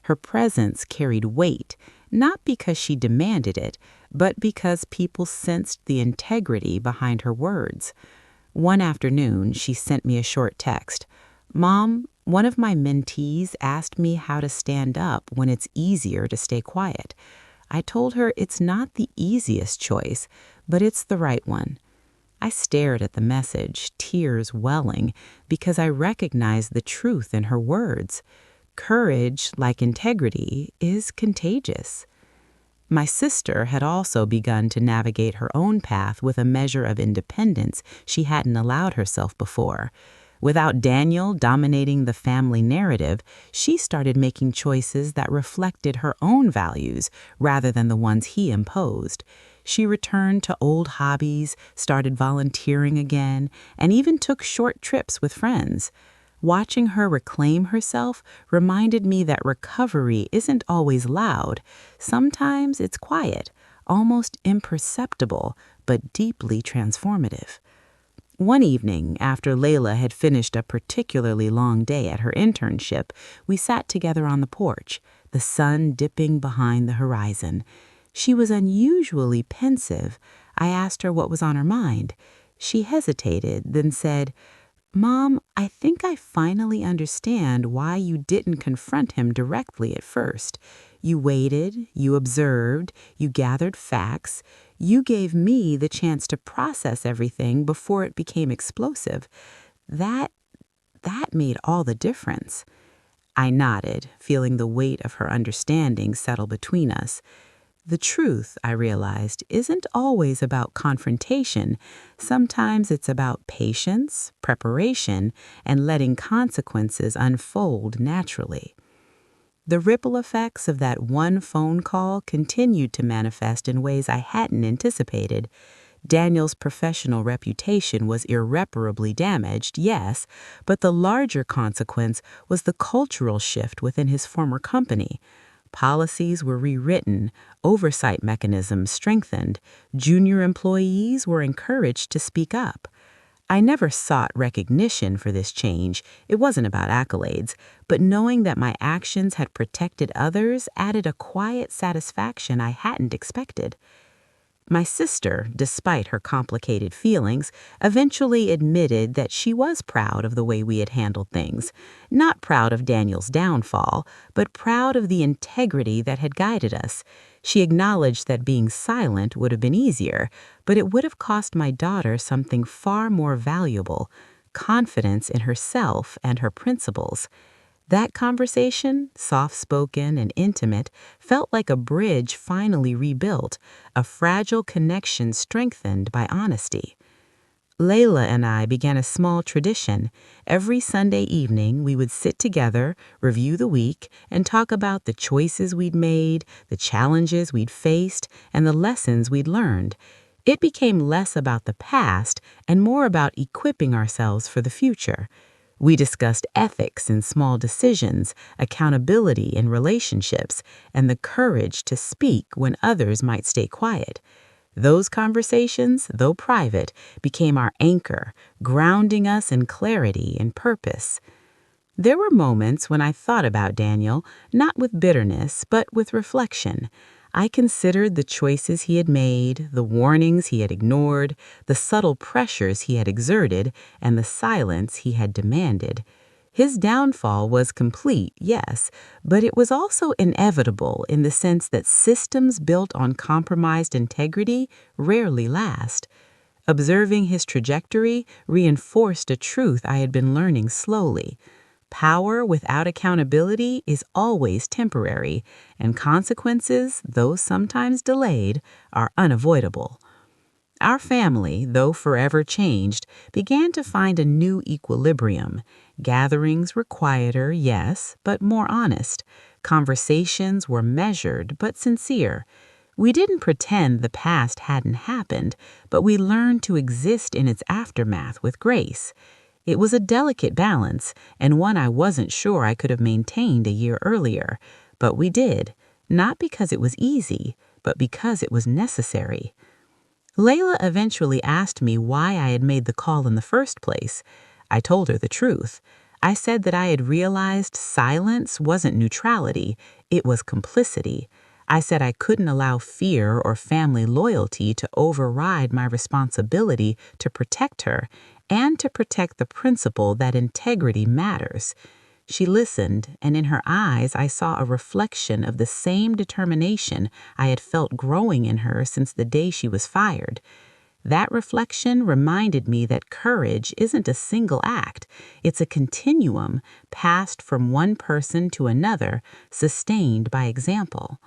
Her presence carried weight, not because she demanded it, but because people sensed the integrity behind her words. One afternoon, she sent me a short text. "Mom, one of my mentees asked me how to stand up when it's easier to stay quiet. I told her it's not the easiest choice, but it's the right one." I stared at the message, tears welling, because I recognized the truth in her words. Courage, like integrity, is contagious. My sister had also begun to navigate her own path with a measure of independence she hadn't allowed herself before. Without Daniel dominating the family narrative, she started making choices that reflected her own values rather than the ones he imposed. She returned to old hobbies, started volunteering again, and even took short trips with friends. Watching her reclaim herself reminded me that recovery isn't always loud. Sometimes it's quiet, almost imperceptible, but deeply transformative. One evening, after Layla had finished a particularly long day at her internship, we sat together on the porch, the sun dipping behind the horizon. She was unusually pensive. I asked her what was on her mind. She hesitated, then said, "Mom, I think I finally understand why you didn't confront him directly at first. You waited, you observed, you gathered facts. You gave me the chance to process everything before it became explosive. That made all the difference." I nodded, feeling the weight of her understanding settle between us. The truth, I realized, isn't always about confrontation. Sometimes it's about patience, preparation, and letting consequences unfold naturally. The ripple effects of that one phone call continued to manifest in ways I hadn't anticipated. Daniel's professional reputation was irreparably damaged, yes, but the larger consequence was the cultural shift within his former company. Policies were rewritten, oversight mechanisms strengthened, junior employees were encouraged to speak up. I never sought recognition for this change. It wasn't about accolades, but knowing that my actions had protected others added a quiet satisfaction I hadn't expected. My sister, despite her complicated feelings, eventually admitted that she was proud of the way we had handled things. Not proud of Daniel's downfall, but proud of the integrity that had guided us. She acknowledged that being silent would have been easier, but it would have cost my daughter something far more valuable: confidence in herself and her principles. That conversation, soft-spoken and intimate, felt like a bridge finally rebuilt, a fragile connection strengthened by honesty. Layla and I began a small tradition. Every Sunday evening, we would sit together, review the week, and talk about the choices we'd made, the challenges we'd faced, and the lessons we'd learned. It became less about the past and more about equipping ourselves for the future. We discussed ethics in small decisions, accountability in relationships, and the courage to speak when others might stay quiet. Those conversations, though private, became our anchor, grounding us in clarity and purpose. There were moments when I thought about Daniel, not with bitterness, but with reflection. I considered the choices he had made, the warnings he had ignored, the subtle pressures he had exerted, and the silence he had demanded. His downfall was complete, yes, but it was also inevitable in the sense that systems built on compromised integrity rarely last. Observing his trajectory reinforced a truth I had been learning slowly. Power without accountability is always temporary, and consequences, though sometimes delayed, are unavoidable. Our family, though forever changed, began to find a new equilibrium. Gatherings were quieter, yes, but more honest. Conversations were measured, but sincere. We didn't pretend the past hadn't happened, but we learned to exist in its aftermath with grace. It was a delicate balance, and one I wasn't sure I could have maintained a year earlier. But we did, not because it was easy, but because it was necessary. Layla eventually asked me why I had made the call in the first place. I told her the truth. I said that I had realized silence wasn't neutrality, it was complicity. I said I couldn't allow fear or family loyalty to override my responsibility to protect her and to protect the principle that integrity matters. She listened, and in her eyes I saw a reflection of the same determination I had felt growing in her since the day she was fired. That reflection reminded me that courage isn't a single act. It's a continuum passed from one person to another, sustained by example.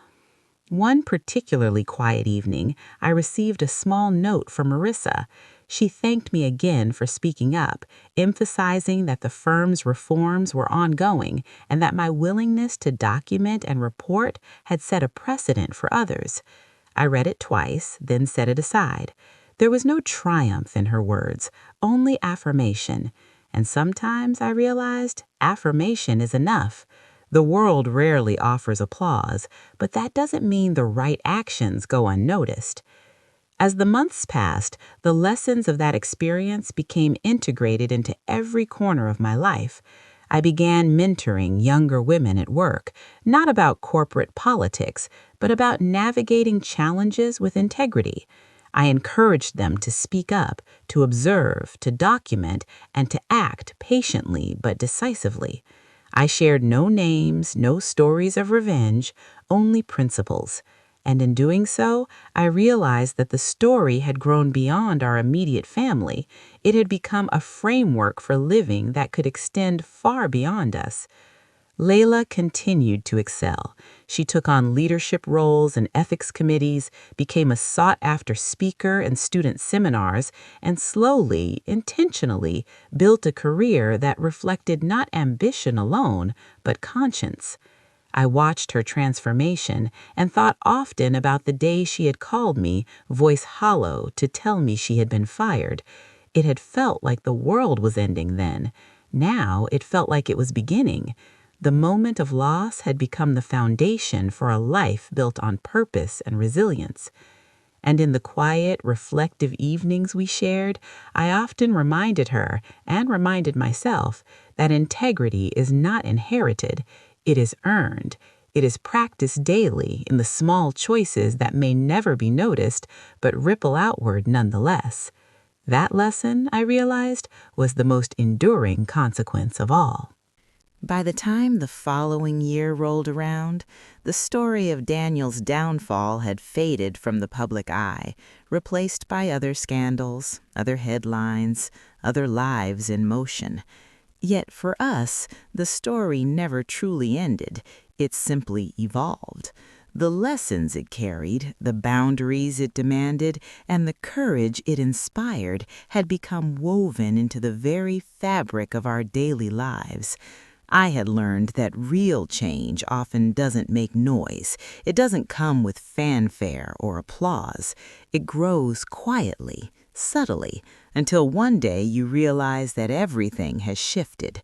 One particularly quiet evening, I received a small note from Marissa. She thanked me again for speaking up, emphasizing that the firm's reforms were ongoing and that my willingness to document and report had set a precedent for others. I read it twice, then set it aside. There was no triumph in her words, only affirmation. And sometimes, I realized, affirmation is enough. The world rarely offers applause, but that doesn't mean the right actions go unnoticed. As the months passed, the lessons of that experience became integrated into every corner of my life. I began mentoring younger women at work, not about corporate politics, but about navigating challenges with integrity. I encouraged them to speak up, to observe, to document, and to act patiently but decisively. I shared no names, no stories of revenge, only principles. And in doing so, I realized that the story had grown beyond our immediate family. It had become a framework for living that could extend far beyond us. Layla continued to excel. She took on leadership roles in ethics committees, became a sought-after speaker in student seminars, and slowly, intentionally, built a career that reflected not ambition alone, but conscience. I watched her transformation and thought often about the day she had called me, voice hollow, to tell me she had been fired. It had felt like the world was ending then. Now it felt like it was beginning. The moment of loss had become the foundation for a life built on purpose and resilience. And in the quiet, reflective evenings we shared, I often reminded her, and reminded myself, that integrity is not inherited, it is earned. It is practiced daily in the small choices that may never be noticed, but ripple outward nonetheless. That lesson, I realized, was the most enduring consequence of all. By the time the following year rolled around, the story of Daniel's downfall had faded from the public eye, replaced by other scandals, other headlines, other lives in motion. Yet for us, the story never truly ended. It simply evolved. The lessons it carried, the boundaries it demanded, and the courage it inspired had become woven into the very fabric of our daily lives. I had learned that real change often doesn't make noise. It doesn't come with fanfare or applause. It grows quietly, subtly, until one day you realize that everything has shifted.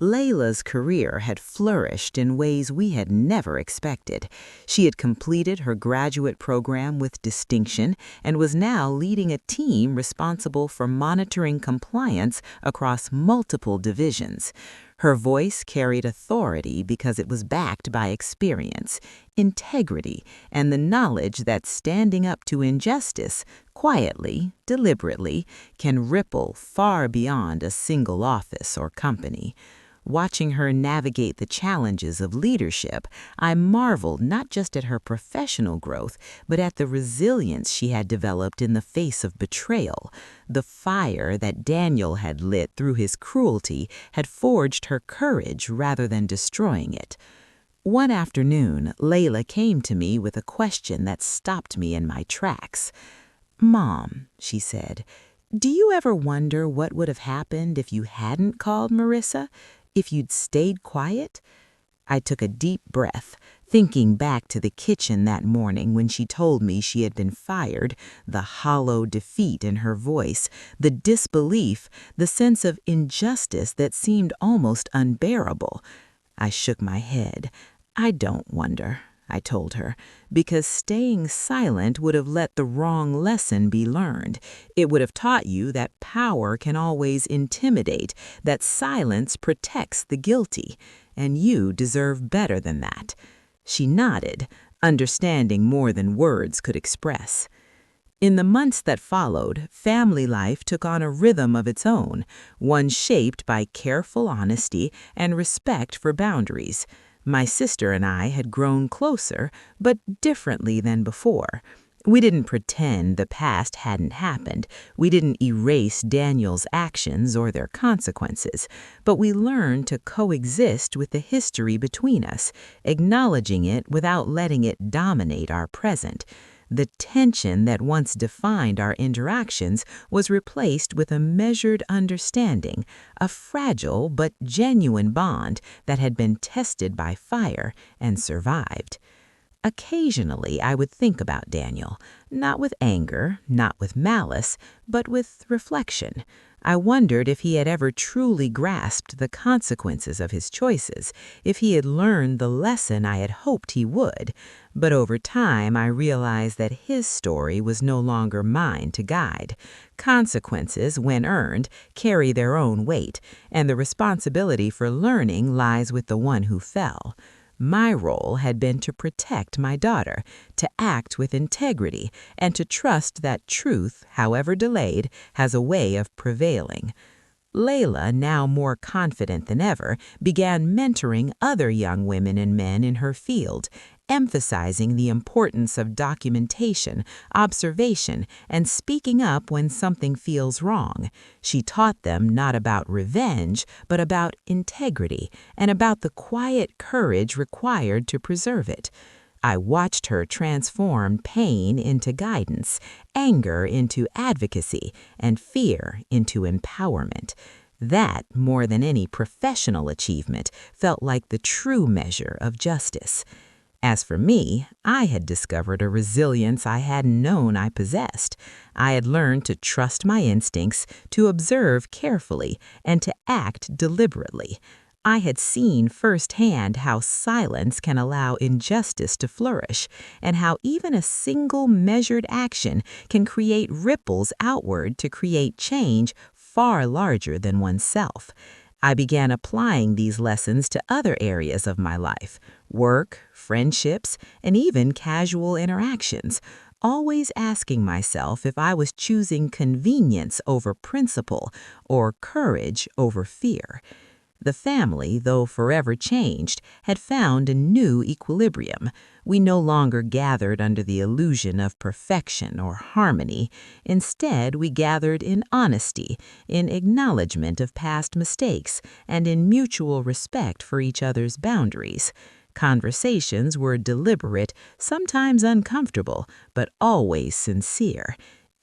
Layla's career had flourished in ways we had never expected. She had completed her graduate program with distinction and was now leading a team responsible for monitoring compliance across multiple divisions. Her voice carried authority because it was backed by experience, integrity, and the knowledge that standing up to injustice, quietly, deliberately, can ripple far beyond a single office or company. Watching her navigate the challenges of leadership, I marveled not just at her professional growth, but at the resilience she had developed in the face of betrayal. The fire that Daniel had lit through his cruelty had forged her courage rather than destroying it. One afternoon, Layla came to me with a question that stopped me in my tracks. "Mom," she said, "do you ever wonder what would have happened if you hadn't called Marissa? If you'd stayed quiet?" I took a deep breath, thinking back to the kitchen that morning when she told me she had been fired, the hollow defeat in her voice, the disbelief, the sense of injustice that seemed almost unbearable. I shook my head. "I don't wonder," I told her, "because staying silent would have let the wrong lesson be learned. It would have taught you that power can always intimidate, that silence protects the guilty, and you deserve better than that." She nodded, understanding more than words could express. In the months that followed, family life took on a rhythm of its own, one shaped by careful honesty and respect for boundaries. My sister and I had grown closer, but differently than before. We didn't pretend the past hadn't happened. We didn't erase Daniel's actions or their consequences, but we learned to coexist with the history between us, acknowledging it without letting it dominate our present. The tension that once defined our interactions was replaced with a measured understanding, a fragile but genuine bond that had been tested by fire and survived. Occasionally, I would think about Daniel, not with anger, not with malice, but with reflection. I wondered if he had ever truly grasped the consequences of his choices, if he had learned the lesson I had hoped he would. But over time, I realized that his story was no longer mine to guide. Consequences, when earned, carry their own weight, and the responsibility for learning lies with the one who fell. My role had been to protect my daughter, to act with integrity, and to trust that truth, however delayed, has a way of prevailing. Layla, now more confident than ever, began mentoring other young women and men in her field, emphasizing the importance of documentation, observation, and speaking up when something feels wrong. She taught them not about revenge, but about integrity, and about the quiet courage required to preserve it. I watched her transform pain into guidance, anger into advocacy, and fear into empowerment. That, more than any professional achievement, felt like the true measure of justice. As for me, I had discovered a resilience I hadn't known I possessed. I had learned to trust my instincts, to observe carefully, and to act deliberately. I had seen firsthand how silence can allow injustice to flourish, and how even a single measured action can create ripples outward to create change far larger than oneself. I began applying these lessons to other areas of my life: work, friendships, and even casual interactions, always asking myself if I was choosing convenience over principle or courage over fear. The family, though forever changed, had found a new equilibrium. We no longer gathered under the illusion of perfection or harmony. Instead, we gathered in honesty, in acknowledgement of past mistakes, and in mutual respect for each other's boundaries. Conversations were deliberate, sometimes uncomfortable, but always sincere.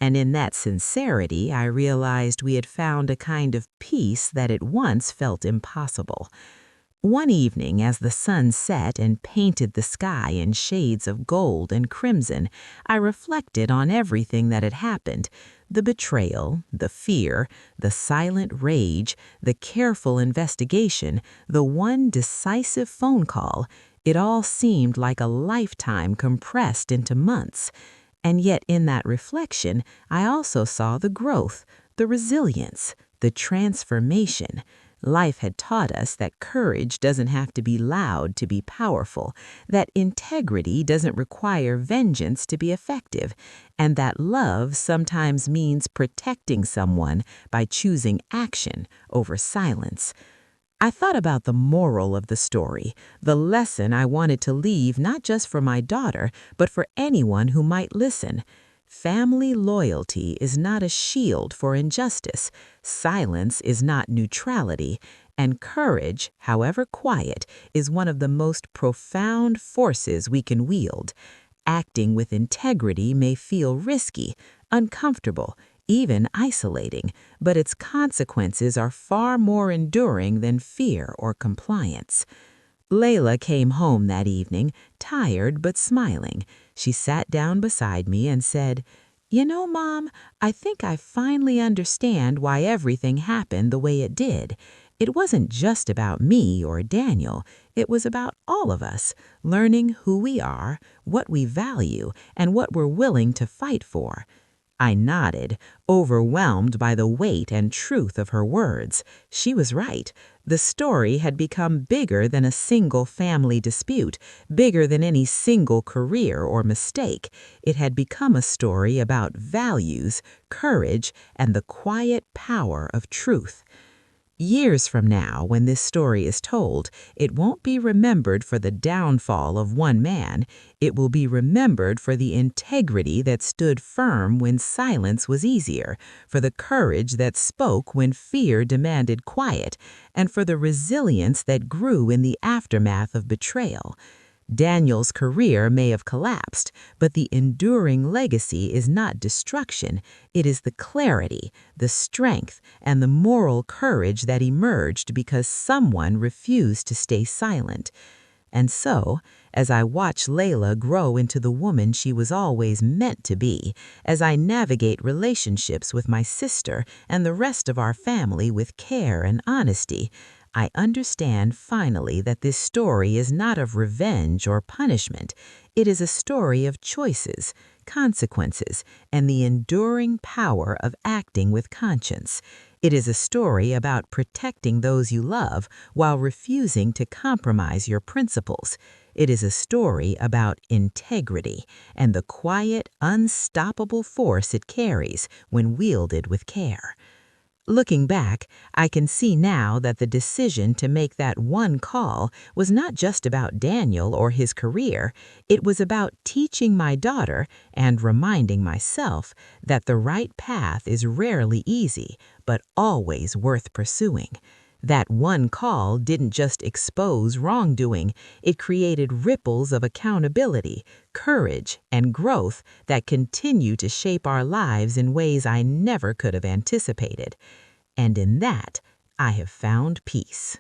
And in that sincerity, I realized we had found a kind of peace that at once felt impossible. One evening, as the sun set and painted the sky in shades of gold and crimson, I reflected on everything that had happened: the betrayal, the fear, the silent rage, the careful investigation, the one decisive phone call. It all seemed like a lifetime compressed into months. And yet in that reflection, I also saw the growth, the resilience, the transformation. Life had taught us that courage doesn't have to be loud to be powerful, that integrity doesn't require vengeance to be effective, and that love sometimes means protecting someone by choosing action over silence. I thought about the moral of the story, the lesson I wanted to leave not just for my daughter, but for anyone who might listen. Family loyalty is not a shield for injustice, silence is not neutrality, and courage, however quiet, is one of the most profound forces we can wield. Acting with integrity may feel risky, uncomfortable, even isolating, but its consequences are far more enduring than fear or compliance. Layla came home that evening, tired but smiling. She sat down beside me and said, "You know, Mom, I think I finally understand why everything happened the way it did. It wasn't just about me or Daniel. It was about all of us, learning who we are, what we value, and what we're willing to fight for." I nodded, overwhelmed by the weight and truth of her words. She was right. The story had become bigger than a single family dispute, bigger than any single career or mistake. It had become a story about values, courage, and the quiet power of truth. Years from now, when this story is told, it won't be remembered for the downfall of one man. It will be remembered for the integrity that stood firm when silence was easier, for the courage that spoke when fear demanded quiet, and for the resilience that grew in the aftermath of betrayal. Daniel's career may have collapsed, but the enduring legacy is not destruction. It is the clarity, the strength, and the moral courage that emerged because someone refused to stay silent. And so, as I watch Layla grow into the woman she was always meant to be, as I navigate relationships with my sister and the rest of our family with care and honesty, I understand finally that this story is not of revenge or punishment. It is a story of choices, consequences, and the enduring power of acting with conscience. It is a story about protecting those you love while refusing to compromise your principles. It is a story about integrity and the quiet, unstoppable force it carries when wielded with care. Looking back, I can see now that the decision to make that one call was not just about Daniel or his career, it was about teaching my daughter and reminding myself that the right path is rarely easy, but always worth pursuing. That one call didn't just expose wrongdoing, it created ripples of accountability, courage, and growth that continue to shape our lives in ways I never could have anticipated. And in that, I have found peace.